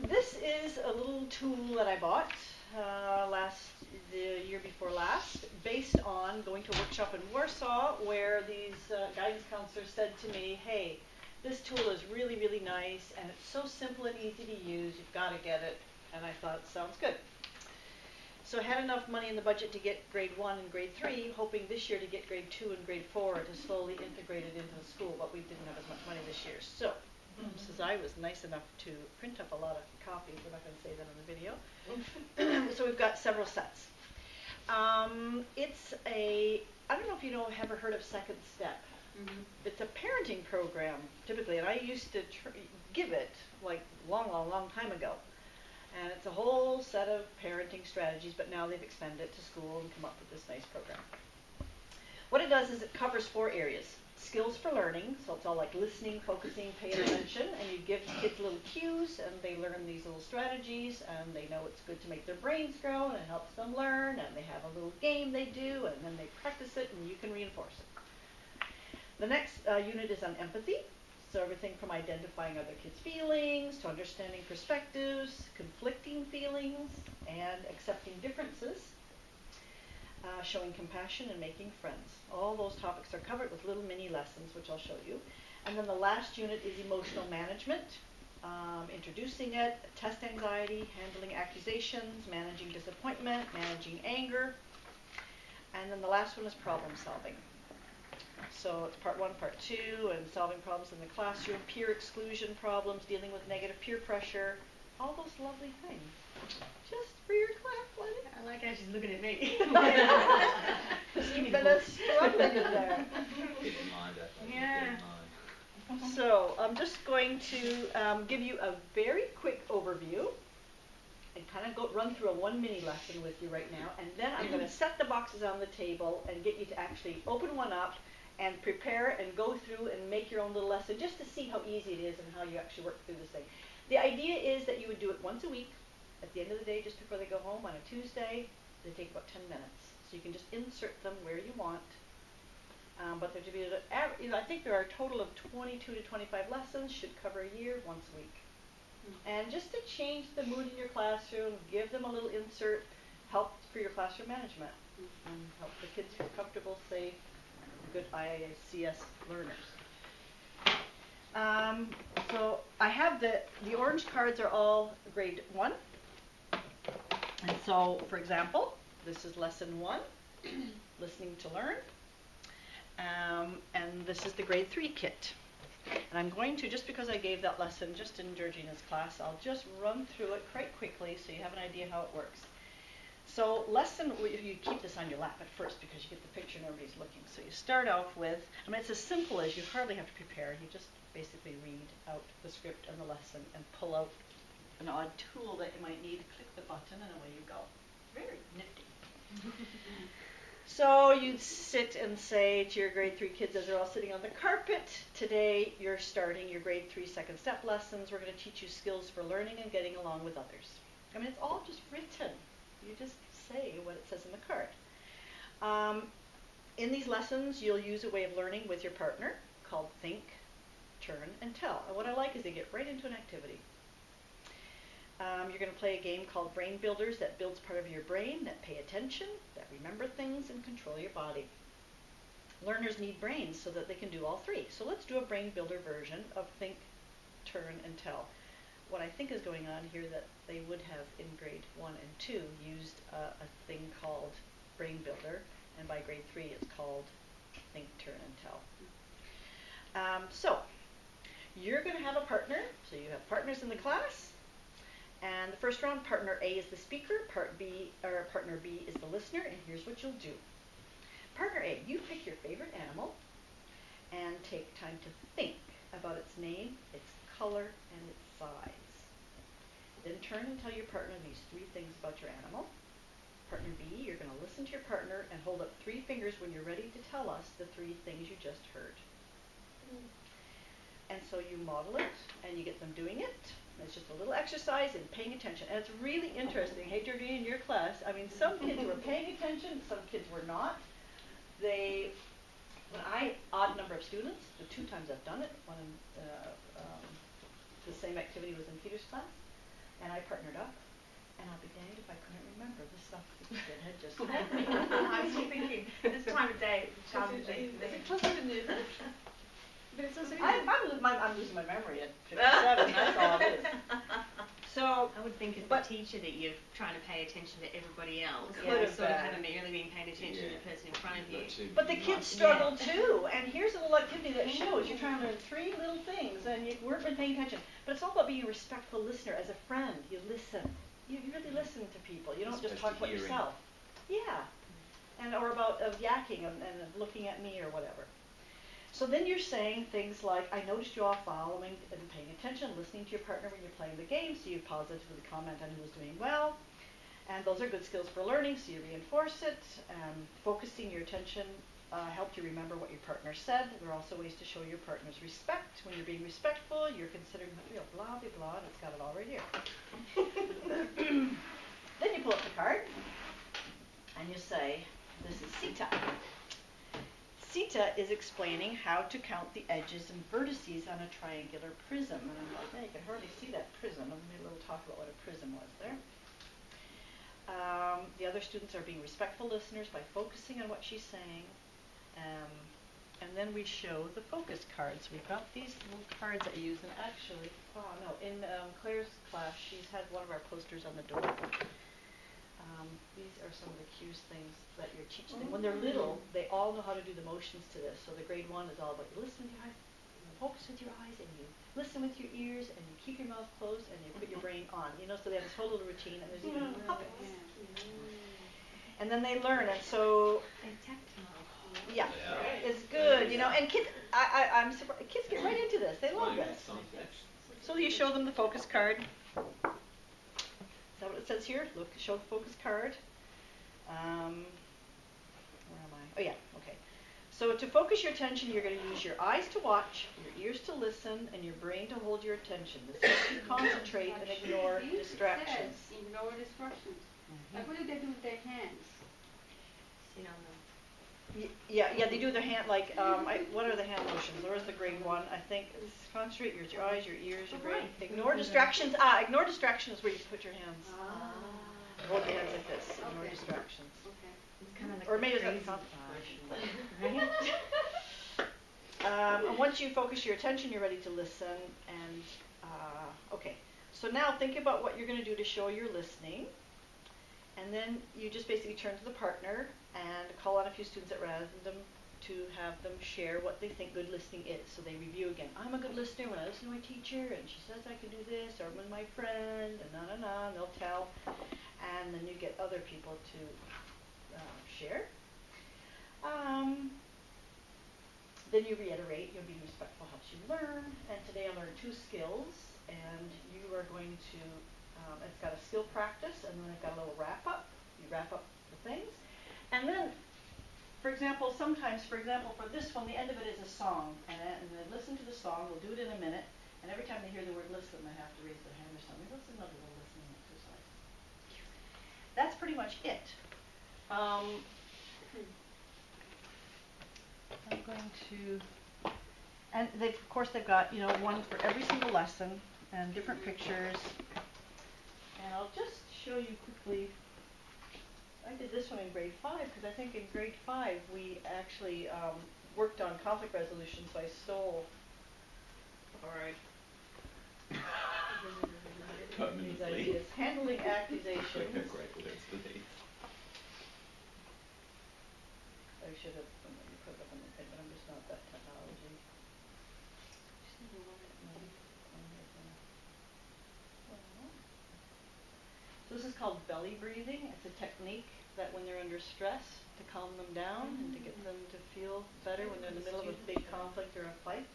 This is a little tool that I bought the year before last, based on going to a workshop in Warsaw where these guidance counselors said to me, hey, this tool is really, really nice and it's so simple and easy to use, you've got to get it. And I thought, sounds good. So I had enough money in the budget to get grade 1 and grade 3, hoping this year to get grade 2 and grade 4 to slowly integrate it into the school, but we didn't have as much money this year. So, since I was nice enough to print up a lot of copies, we're not going to say that on the video. So we've got several sets. It's a, I don't know if you know, ever heard of Second Step. It's a parenting program, typically, and I used to give it like long time ago. And it's a whole set of parenting strategies, but now they've expanded it to school and come up with this nice program. What it does is it covers 4 areas. Skills for learning, so it's all like listening, focusing, paying attention, and you give kids little cues, and they learn these little strategies, and they know it's good to make their brains grow, and it helps them learn, and they have a little game they do, and then they practice it, and you can reinforce it. The next unit is on empathy. So everything from identifying other kids' feelings to understanding perspectives, conflicting feelings, and accepting differences, showing compassion and making friends. All those topics are covered with little mini lessons, which I'll show you. And then the last unit is emotional management, introducing it, test anxiety, handling accusations, managing disappointment, managing anger. And then the last one is problem solving. So it's part 1, part 2, and solving problems in the classroom, peer exclusion problems, dealing with negative peer pressure, all those lovely things. Just for your class, Lenny. I like how she's looking at me. You've been struggling in there. Keep in mind, I think. Yeah. So I'm just going to give you a very quick overview and kind of run through a 1 mini lesson with you right now, and then I'm going to set the boxes on the table and get you to actually open one up and prepare and go through and make your own little lesson just to see how easy it is and how you actually work through this thing. The idea is that you would do it once a week at the end of the day, just before they go home on a Tuesday. They take about 10 minutes. So you can just insert them where you want. But there should be, I think there are a total of 22 to 25 lessons, should cover a year, once a week. And just to change the mood in your classroom, give them a little insert, help for your classroom management, and help the kids feel comfortable, safe, good IICS learners. So I have the orange cards are all grade 1. And so, for example, this is lesson 1, listening to learn. And this is the grade 3 kit. And I'm going to, just because I gave that lesson just in Georgina's class, I'll just run through it quite quickly so you have an idea how it works. So you keep this on your lap at first because you get the picture and everybody's looking. So you start off with, it's as simple as you hardly have to prepare. You just basically read out the script and the lesson and pull out an odd tool that you might need, click the button, and away you go. Very nifty. So you'd sit and say to your grade 3 kids as they're all sitting on the carpet, today you're starting your grade 3 second step lessons. We're going to teach you skills for learning and getting along with others. It's all just written. You just say what it says in the card. In these lessons, you'll use a way of learning with your partner called think, turn, and tell. And what I like is they get right into an activity. You're going to play a game called Brain Builders that builds part of your brain, that pay attention, that remember things, and control your body. Learners need brains so that they can do all 3. So let's do a brain builder version of think, turn, and tell. What I think is going on here that they would have in grade 1 and 2 used a thing called Brain Builder, and by grade 3 it's called Think, Turn, and Tell. So you're going to have a partner, so you have partners in the class, and the first round, partner A is the speaker, partner B is the listener, and here's what you'll do. Partner A, you pick your favorite animal and take time to think about its name, its color, and its size. Then turn and tell your partner these 3 things about your animal. Partner B, you're going to listen to your partner and hold up 3 fingers when you're ready to tell us the 3 things you just heard. And so you model it, and you get them doing it. It's just a little exercise in paying attention. And it's really interesting. Hey, Georgina, in your class, some kids were paying attention, some kids were not. Odd number of students, the 2 times I've done it, the same activity was in Peter's class. and I partnered up, and I'll be danged if I couldn't remember the stuff that the kid had just told me. I was thinking, this time of day, challenging. But it's also I'm losing my memory at 57, that's all it is. So I would think as a teacher that you're trying to pay attention to everybody else. Sort of haven't really been paying attention to the person in front of you. But the kids struggle too, and here's a little activity that shows you're trying to learn 3 little things, and you weren't paying attention. But it's all about being a respectful listener. As a friend, you listen. You really listen to people. You don't just talk about yourself. Yeah, and or about yakking and looking at me or whatever. So then you're saying things like, I noticed you all following and paying attention, listening to your partner when you're playing the game, so you positively comment on who's doing well. And those are good skills for learning, so you reinforce it. Focusing your attention helped you remember what your partner said. There are also ways to show your partner's respect. When you're being respectful, you're considering blah, blah, blah, and it's got it all right here. Then you pull up the card, and you say, this is Sita. Sita is explaining how to count the edges and vertices on a triangular prism. And I'm like, you can hardly see that prism. I made a little talk about what a prism was there. The other students are being respectful listeners by focusing on what she's saying. And then we show the focus cards. We've got these little cards that you use. And actually, in Claire's class, she's had one of our posters on the door. These are some of the cues things that you're teaching them. When they're little, they all know how to do the motions to this. So the grade 1 is all about you listen with your eyes, you focus with your eyes, and you listen with your ears, and you keep your mouth closed, and you put your brain on. So they have this whole little routine, and there's even puppets. And then they learn, and so yeah, it's good. And kids, I'm surprised, kids get right into this. They love this. So you show them the focus card. Is that what it says here? Look, show the focus card. Where am I? Oh, yeah, okay. So to focus your attention, you're going to use your eyes to watch, your ears to listen, and your brain to hold your attention. This helps you concentrate and ignore distractions. Ignore distractions. Like, what do they do with their hands? Sit on them. Yeah, they do their hand, like, what are the hand motions? Where's the grade 1? I think it's concentrate, your eyes, your ears, your brain. Ignore distractions. Ignore distractions where you put your hands. Hold your hands like this. Ignore distractions. Okay. It's kind of like or maybe it's not. And once you focus your attention, you're ready to listen. And, okay. So now think about what you're going to do to show you're listening. And then you just basically turn to the partner and call on a few students at random to have them share what they think good listening is. So they review again. I'm a good listener when I listen to my teacher, and she says I can do this, or with my friend, and and they'll tell. And then you get other people to share. Then you reiterate, being respectful helps you learn. And today I learned 2 skills, and you are going to, it's got a skill practice, and then I've got a little wrap up. You wrap up the things. And then, for example, for this one, the end of it is a song. And then listen to the song. We'll do it in a minute. And every time they hear the word listen, they have to raise their hand or something. That's another little listening exercise. That's pretty much it. I'm going to, and of course they've got, one for every single lesson and different pictures. And I'll just show you quickly. I did this one in grade 5 because I think in grade 5 we actually worked on conflict resolution, so I stole. All right. These ideas. Handling accusations. I should have put it up on the thing, but I'm just not that technology. So this is called belly breathing. It's a technique that when they're under stress, to calm them down and to get them to feel better when they're in the middle of a big conflict or a fight.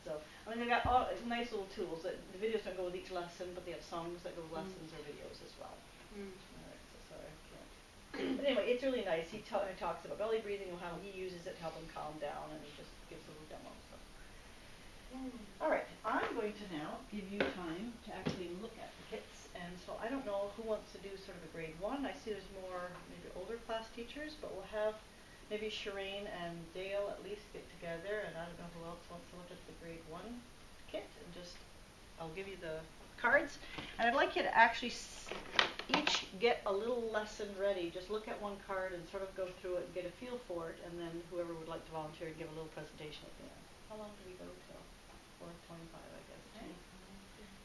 So, they've got all nice little tools. The videos don't go with each lesson, but they have songs that go with lessons or videos as well. Alright, so sorry, I can't. But anyway, it's really nice. He talks about belly breathing and how he uses it to help them calm down, and he just gives a little demo. So. Alright, I'm going to now give you time to actually look at the kits. And so I don't know who wants to do sort of a grade 1. I see there's more maybe older class teachers, but we'll have maybe Shireen and Dale at least get together, and I don't know who else wants to look at the grade 1 kit, and just I'll I'll give you the cards, and I'd like you to actually each get a little lesson ready. Just look at one card and sort of go through it and get a feel for it, and then whoever would like to volunteer and give a little presentation at the end. How long do we go till? 4:25, I guess. Okay.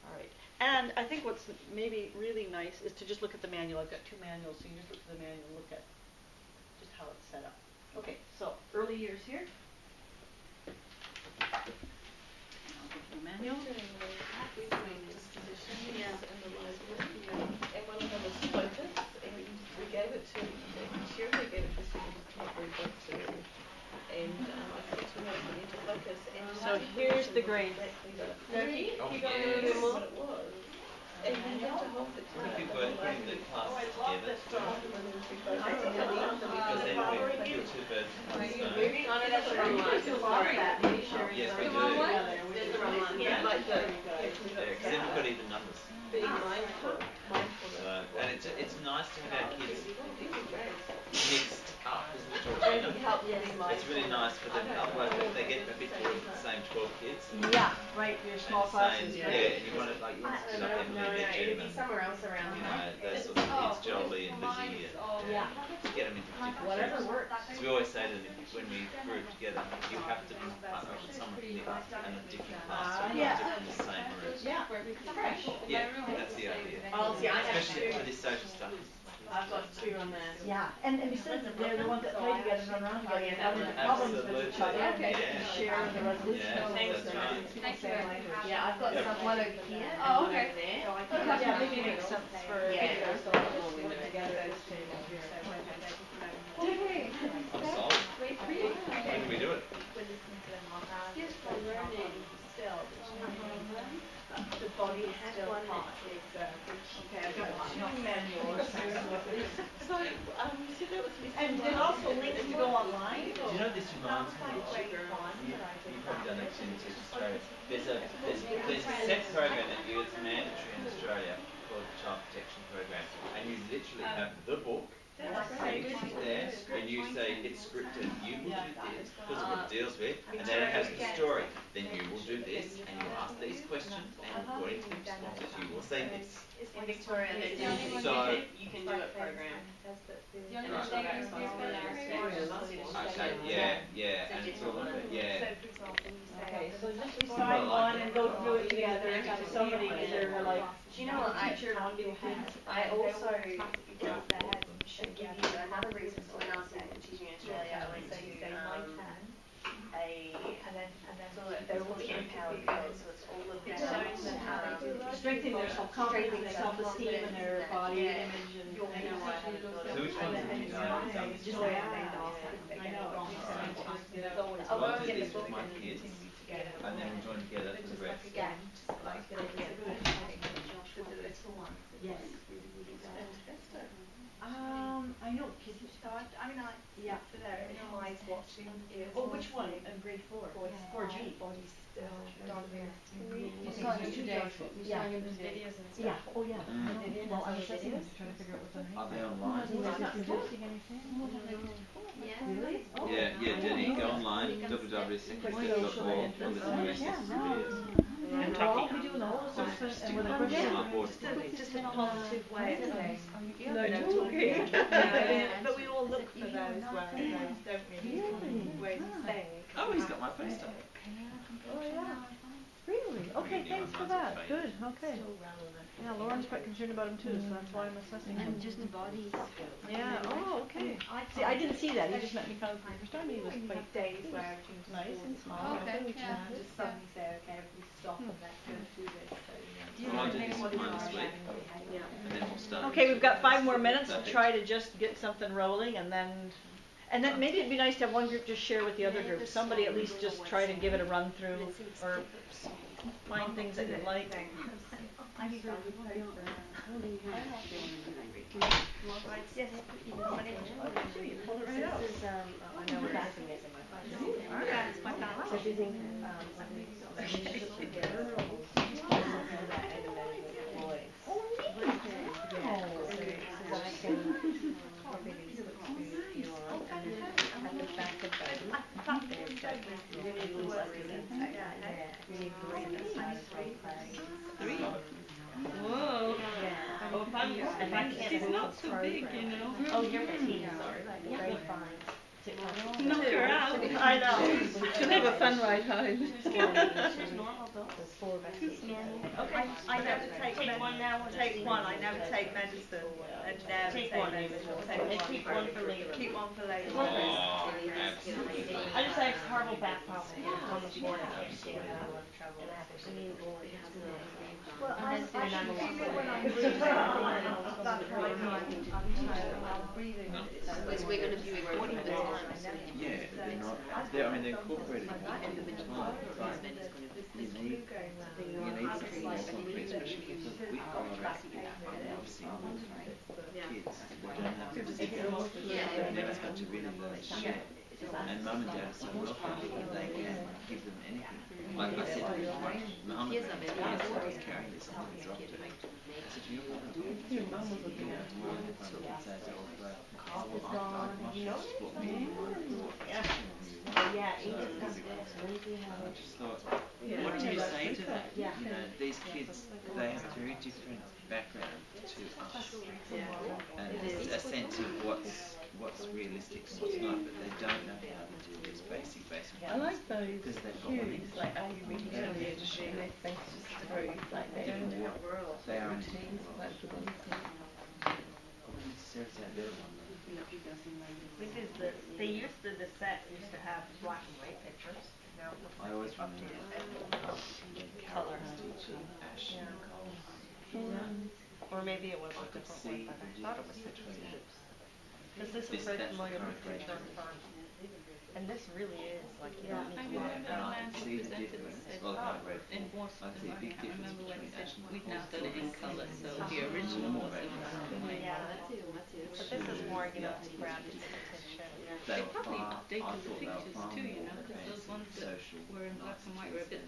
All right. And I think what's maybe really nice is to just look at the manual. I've got 2 manuals, so you just look at the manual and look at just how it's set up. Okay, so early years here. I'll give you the manual. Yeah. And one of them was focus, and we gave it to Shirley gave it to books, and I said to her, we need to focus. And So here's the grade. Ready? Oh, You got to yes. remember what it was. And you have to hold the time. If you're putting the classes together, because then we put 2 birds in one stone. Oh, no, that's the wrong one. Sorry. Yes, we The do. wrong one? There's the wrong one. Yeah, like the Because then we've got even numbers. being mindful. And it's nice to have our kids mixed up, isn't it, Georgina? It's really nice for them. Otherwise, they get a bit bored with the same 12 kids. Yeah, right, your small classes. Yeah, and you want to like split up Emily and Jim and Somewhere else around those sort of kids, Jolie and Lizzie, and Yeah. to get them into different Whatever groups. works. Because we always say to them, when we group together, you have to partner with someone from a different class or Yeah. from the same group. Yeah. Fresh. Yeah, that's the idea. Oh, see, I have Especially for 2. this social stuff. I've got 2 on there. Yeah, and besides that, they're the ones that play together and run around together and have problems with each other. Absolutely. And Yeah. share the resolution. Yeah, Thanks, that's right. Thank you. Yeah, I've got Yeah. one over here. Oh, One okay. over there. Yeah, maybe it makes sense for Yeah. videos to all work together at this table here. I'm sold. When do we do it? Just for learning still. The body has one that says, okay, I've got 2 manuals. So, so that was. And then also links to go online. Do you know this reminds me of? You've probably done it in Australia. There's a set program that is mandatory in Australia called the Child Protection Program, and you literally have the book. And you sit there and you say it's scripted. You will do this because of what it deals with, and then it has the story. Then you will do this, and you ask these questions, and according to the responses, you will say this. In Victoria, they're doing So- you can do it program. And Right. it's not that responsibility. Okay, yeah, and it's all of it, yeah. Okay, so just decide one and go through it together. Somebody either like. Do you know what I also should give you another reason for when I was teaching in Australia. I went to they're all the empowered girls, so it's all of them Strengthening their self-confidence, their self-esteem, and their body image, and you'll know why I haven't got So it. which ones have you done? I know. I'll do this with my kids, and then we'll join together for the rest. Yes. I know, kids. Yeah. Oh, which one? In grade 4? 4G. Yeah. Yeah. Oh, yeah. Well, I was listening, trying to figure out what's on Are they online? Really? Oh. Yeah, Jenny, go online, www.secondstep.org, and listen to messages to videos. And we're all doing the whole assessment and with a question. Just in a positive way. No, no, okay. But we all look for those ways, don't we? Ways of saying. Oh, he's got my FaceTime. Oh, yeah. Really? Okay, thanks for that. Good, okay. Yeah, Lauren's quite concerned about him too, so that's why I'm assessing him. Just the bodies. Yeah, oh, okay. See, I didn't see that. He just met me kind of for the first time. He was quite Days where everything's nice and small. Okay, We yeah. can just suddenly say, okay, we stop and let's go through this. So, Well, I'll do this with mine this week, Yeah. and then we'll start. Okay, we've got 5 more minutes to Perfect. try to just get something rolling, and then maybe it'd be nice to have one group just share with the other group. Somebody at least just try to give it a run through, or find things that you like. She's not so big, you know. Oh, you're petite, sorry. Very fine. Knock her out. I know. She'll have a fun ride home. She's normal though. There's 4 of us. Okay, I never take one now. Take one. I never take medicine. I never Take take one. medicine. And keep one for later. Keep one for later. Oh, absolutely. I just had horrible back problems on the floor. Well, I should feel it when I'm breathing. That's why I'm breathing. Because we're going to be recording this one. Yeah, they're not. I mean, they're incorporated into the time, but you need something more concrete, especially because we follow obviously kids. They don't have to sit there. They've never had to really learn to share. And mum and dad are so welcome that they can give them anything. Like I said, mum and dad was carrying this on and dropped it. I said, you know what? Mum was looking at tomorrow in front of the says, I just thought, what do you say to that? You know, these kids, they have a very different background to us. And a sense of what's realistic and what's not, but they don't know how to do these basic I like those because they've got cues, like are you reading earlier to share their faces through, like they own our world. They are routines, like the ones Because the set used to have black and white pictures. Now it looks I always up remember to Carol was teaching Ash and Nicole. Or maybe it was I a could different see one, but I the thought it was difference between because this is very that's the familiar current with grade. and this really is like I remember and a I man can who see the presented difference. said, Well, I read in Boston, I see a I big can't difference remember when he between said, Ash and we've Nicole's now done it in colour, so the original wasn't white. Yeah, That's but this is more, you know, to grab its attention. Yeah. They They were probably far, I updated thought the they were pictures far too, you more know, because those ones that social, were in black and white were a bit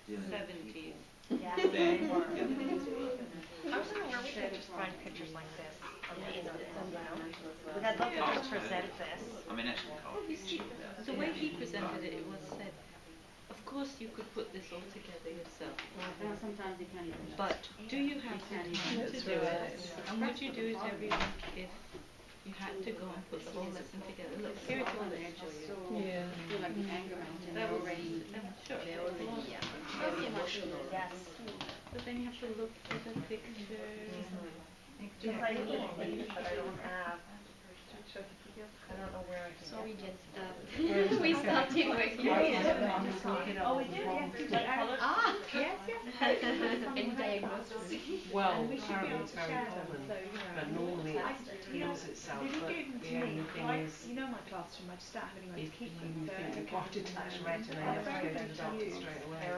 dealing with 70s. Yeah, Then, they were. yeah. I was wondering where we could just find pictures like this on the internet. We had lots of just present this. I mean, actually, Nicole, Well, you see, the way he presented it, it was said, of course you could put this all together yourself, sometimes you can't even. but do you have the time to do it? And would you do it every week if you had to go and put the whole lesson together? Look, here it's all there for you. Yeah. Like the anger mountain. That was sure. Very emotional. Yes. But then you have to look for the pictures. Just like me, but I don't have. I don't know where I can. So we just We started with you. Oh, we did, yes. Ah, Yes, yes. and diagnosis. Well, apparently it's very common, but normally it heals itself, but the only thing is, You know my classroom, I just don't have anyone to if keep them. you think you've got detached retina, you have to go to the doctor straight away.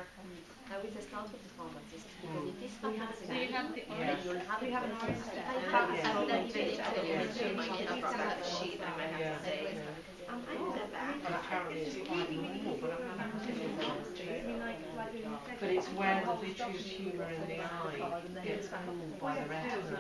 I would just start with the pharmacist, because if this happens So you have the then you'll have We have an orange step. I would not even explain my sheet, I might have Yeah. to say. I know that Well, apparently it's quite normal, but I'm not But it's where the vitreous humour in the eye gets pulled by the retina.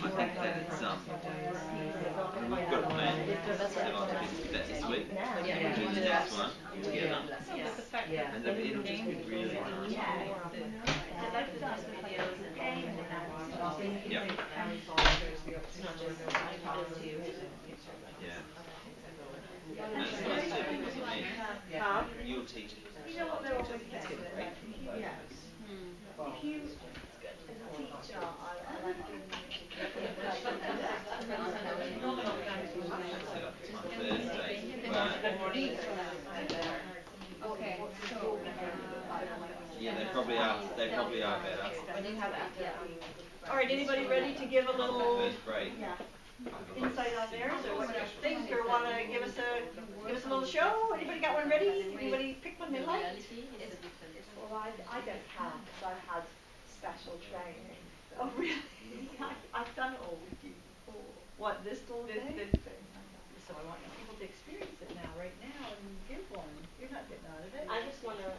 I think that it's we've got a plan this week. We'll do the next one together. But the fact Yeah. And then it'll just be really hard. Yep. Yeah. That's nice too, because it means you'll teach it. You know what they're always It's saying? gonna break from both of Yeah. us. If you, as a teacher, I like giving you Okay, so, Yeah, they probably are. They probably are better. All right, anybody ready to give a little First break. insight on theirs, or what you think, or want to give us a little show? Anybody got one ready? Anybody pick one they like? Well, I don't have, because I've had special training. Oh, really? I've done it all with you before. What, this little This thing? thing. So I want you people to experience it now, right now, and give one. You're not getting out of it. I just want to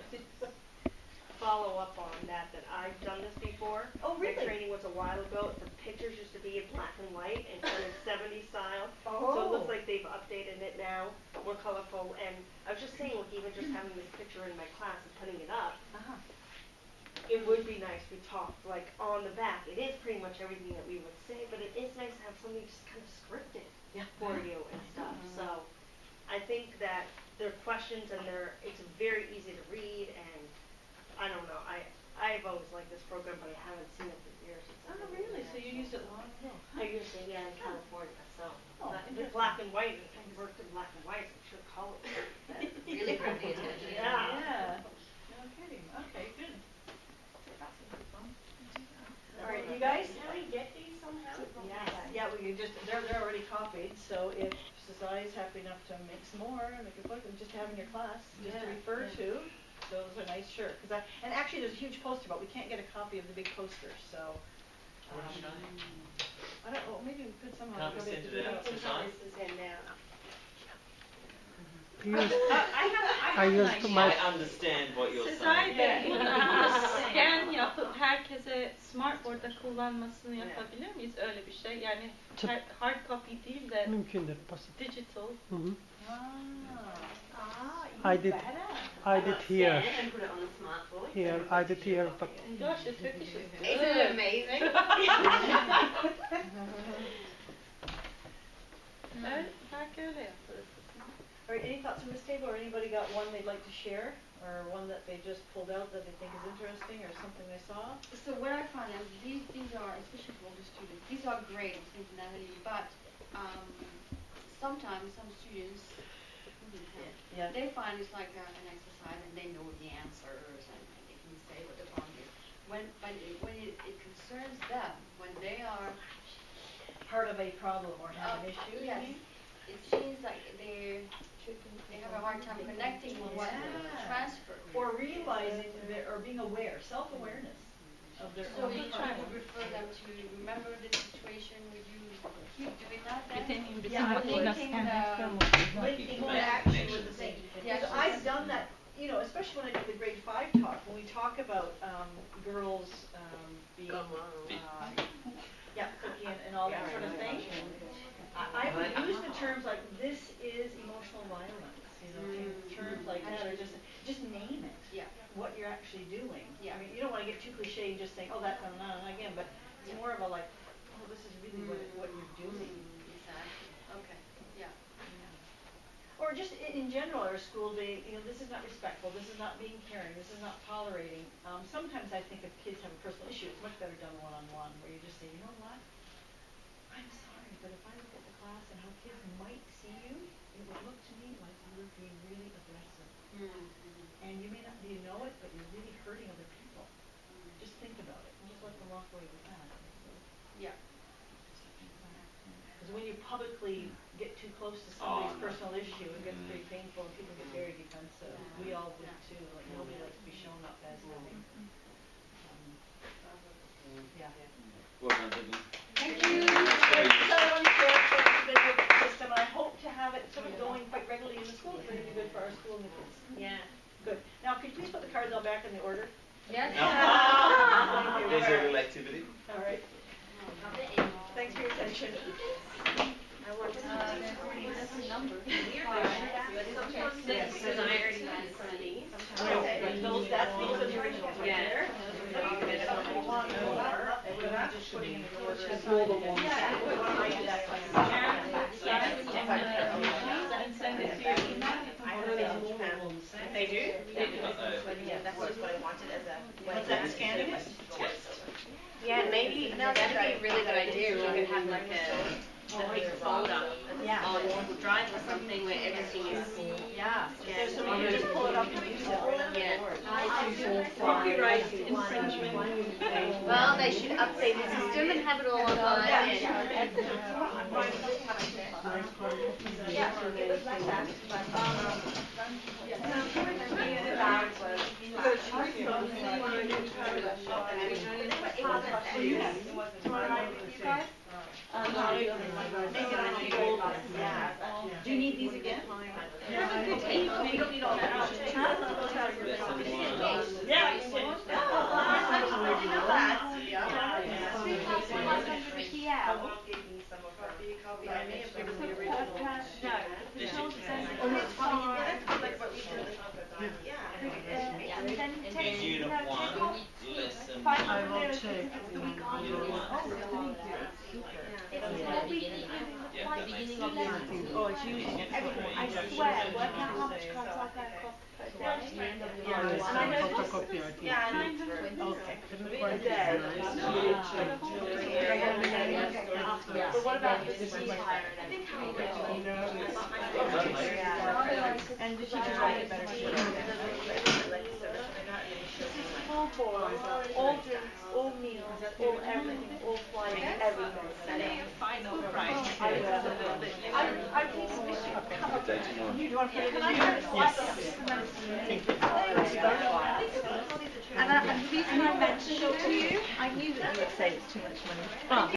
follow up on that I've done this before. Oh, really? My training was a while ago. The pictures used to be in black and white and kind of 70s style. now. So it looks like they've updated it now, more colorful. And I was just saying, like, even just having this picture in my class and putting it up, it would be nice. We talked, like, on the back. It is pretty much everything that we would say, but it is nice to have something just kind of scripted for you and stuff. So I think that their questions and it's very easy to read, and I don't know. I've always liked this program, but I haven't seen it for years. Oh, really? So you used it long ago? I used it, in California. So interesting. black and white. It worked in black and white. So I'm sure color. Really grabbed the attention. Yeah. No kidding. Okay, good. All right, you guys? Can we get these somehow? Yes. Yeah, they're already copied. So if Society's happy enough to make some more, make a book, and just have in your class, just to refer to. Those are nice, sure. And actually, there's a huge poster, but we can't get a copy of the big poster. So. I don't know. Maybe we could somehow. Can't we send it out to sign? This is in now. I understand what you're saying. Scan yapıp herkese smartboard'da kullanmasını yapabilir miyiz öyle bir şey? Yani hard copy değil de Mümkündür, basit. digital. I did here. And put it on the smartboard. Here, I did here, but Gosh, the Turkish is good. Isn't it amazing? Belki öyle yaparız. All right, any thoughts from this table, or anybody got one they'd like to share, or one that they just pulled out that they think is interesting, or something they saw? So what I find is these are, especially for older students, these are great, I'm thinking that, but sometimes some students, they find it's like an exercise and they know the answers and they can say what the problem is. When it concerns them, when they are part of a problem or have an issue? Yes. It seems like they have a hard time connecting with what transfer. Or realizing or being aware, self-awareness of their So own we problem. would refer them to remember the situation, would you keep doing that then? Linking action with the thing. Yes. Because I've done that, especially when I did the grade 5 talk, when we talk about girls being cooking and all that sort of thing. I would use the terms like, this is emotional violence, terms like that, or just name it, what you're actually doing. Yeah. I mean, you don't want to get too cliche and just saying, oh, that's again, but it's more of a like, oh, this is really what you're doing. Exactly. Okay. Yeah. Or just in general, our school day, this is not respectful, this is not being caring, this is not tolerating. Sometimes I think if kids have a personal issue, it's much better done one-on-one, where you just say, you know what? I'm sorry, but if I look at the class and how kids might see you, it would look to me like you're being really aggressive. And you may not know it, but you're really hurting other people. Just think about it. And just let them walk away with that. Yeah. Because when you publicly get too close to somebody's personal issue, it gets pretty painful and people get very defensive. We all do too. Like, nobody likes to be shown up as having. Well done, Vivian. Thank you. System. I hope to have it sort of going quite regularly in the school. It's really good for our school and the kids. Yeah. Good. Now, could you please put the cards all back in the order? Yes. There's a little activity. All right. Thanks for your attention. I want to that's a number. Yes, because I already had some of these. Okay, those are the original right there. Just putting in the order. And send it to your email. They do? Yeah, that's what I wanted as a. What's that, scanning it? Yeah, maybe that'd be a really good idea. We could have like a big folder on Drive or something where everything is. Yeah. So you can just pull it up and use it. Yeah. Copyright infringement. Well, they should update the system and have it all online. Yeah, it was like that. Do you need these again? Have a good evening. You don't need all that. Yeah. gave me some of her. I may have given the original. No, the children says it's fine. Like what we did. Yeah. And then In unit 1, lesson I will check. unit 1. Yeah, that makes sense. Oh, it's using it. I swear, work out how much class I'll go across the first day. And I know Photocopy, I think. yeah, and Okay. but what about the C-hire and everything? And the teachers like it better too. Full board, all drinks, all meals, all everything, all flights, everything. Final price. I think we should come up with you want to put it in and the reason I mentioned it to you, I knew that you would say it's too much money.